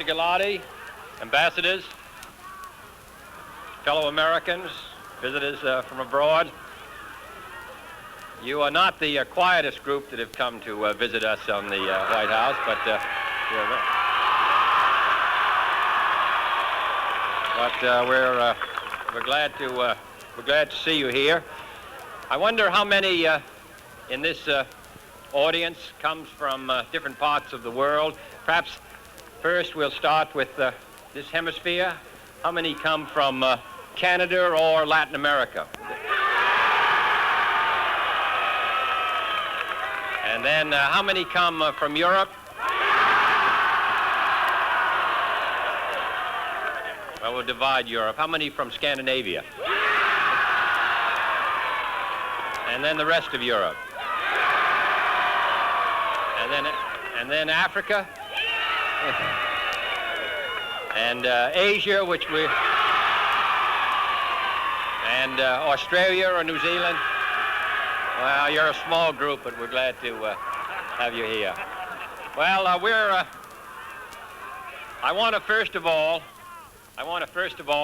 Mr. Ghilardi, ambassadors, fellow Americans, visitors from abroad. You are not the quietest group that have come to visit us on the White House, but we're glad to see you here. I wonder how many in this audience comes from different parts of the world. Perhaps first we'll start with this hemisphere. How many come from Canada or Latin America? And then how many come from Europe? Well, we'll divide Europe. How many from Scandinavia? And then the rest of Europe. And then Africa. And Asia, which we... And Australia or New Zealand. Well, you're a small group, but we're glad to have you here. Well, I want to first of all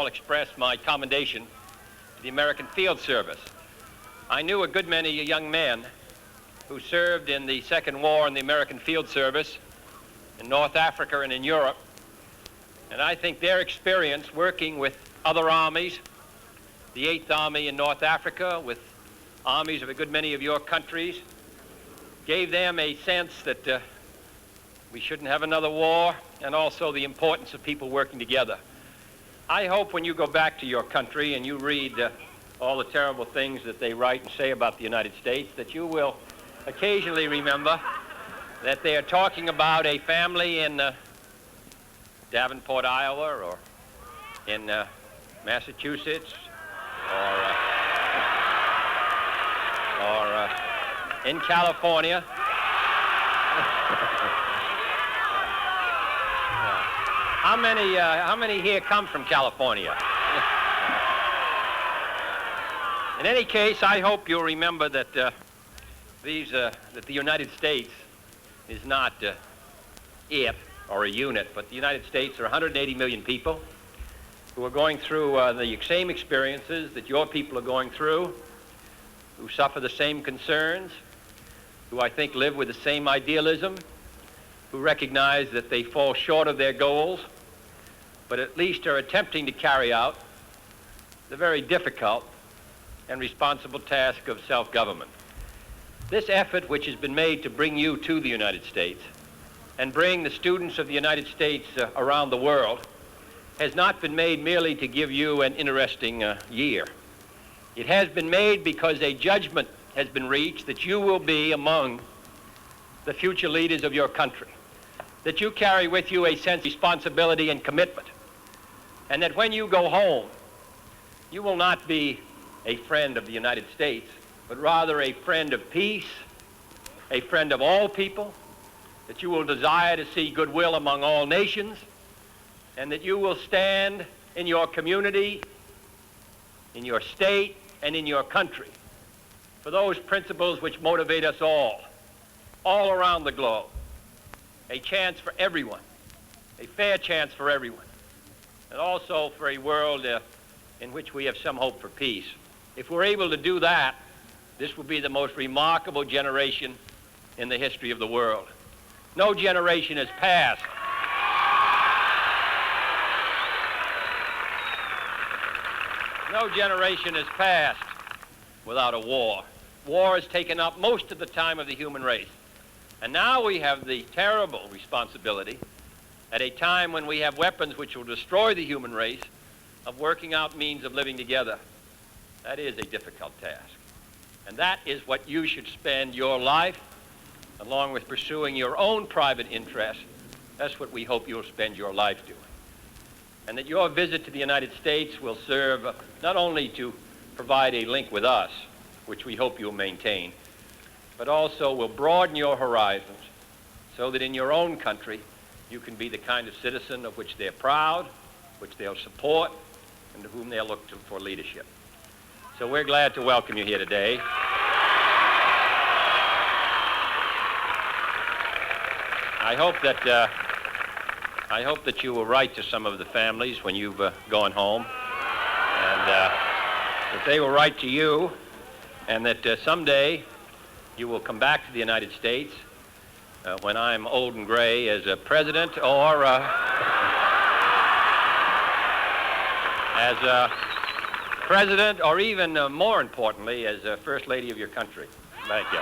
express my commendation to the American Field Service. I knew a good many young men who served in the Second War in the American Field Service in North Africa and in Europe, and I think their experience working with other armies, the 8th Army in North Africa, with armies of a good many of your countries, gave them a sense that we shouldn't have another war, and also the importance of people working together. I hope when you go back to your country and you read all the terrible things that they write and say about the United States, that you will occasionally remember that they are talking about a family in Davenport, Iowa, or in Massachusetts, or in California. How many here come from California? In any case, I hope you'll remember that that the United States is not it or a unit, but the United States are 180 million people who are going through the same experiences that your people are going through, who suffer the same concerns, who I think live with the same idealism, who recognize that they fall short of their goals, but at least are attempting to carry out the very difficult and responsible task of self-government. This effort, which has been made to bring you to the United States and bring the students of the United States around the world, has not been made merely to give you an interesting year. It has been made because a judgment has been reached that you will be among the future leaders of your country, that you carry with you a sense of responsibility and commitment, and that when you go home, you will not be a friend of the United States, but rather a friend of peace, a friend of all people, that you will desire to see goodwill among all nations, and that you will stand in your community, in your state, and in your country for those principles which motivate us all around the globe. A chance for everyone, a fair chance for everyone, and also for a world in which we have some hope for peace. If we're able to do that, this will be the most remarkable generation in the history of the world. No generation has passed. No generation has passed without a war. War has taken up most of the time of the human race. And now we have the terrible responsibility, at a time when we have weapons which will destroy the human race, of working out means of living together. That is a difficult task. And that is what you should spend your life, along with pursuing your own private interests. That's what we hope you'll spend your life doing. And that your visit to the United States will serve not only to provide a link with us, which we hope you'll maintain, but also will broaden your horizons so that in your own country you can be the kind of citizen of which they're proud, which they'll support, and to whom they'll look to for leadership. So we're glad to welcome you here today. I hope that I hope that you will write to some of the families when you've gone home, and that they will write to you, and that someday you will come back to the United States when I'm old and gray as a president or as a president, or even more importantly, as a First Lady of your country. Thank you.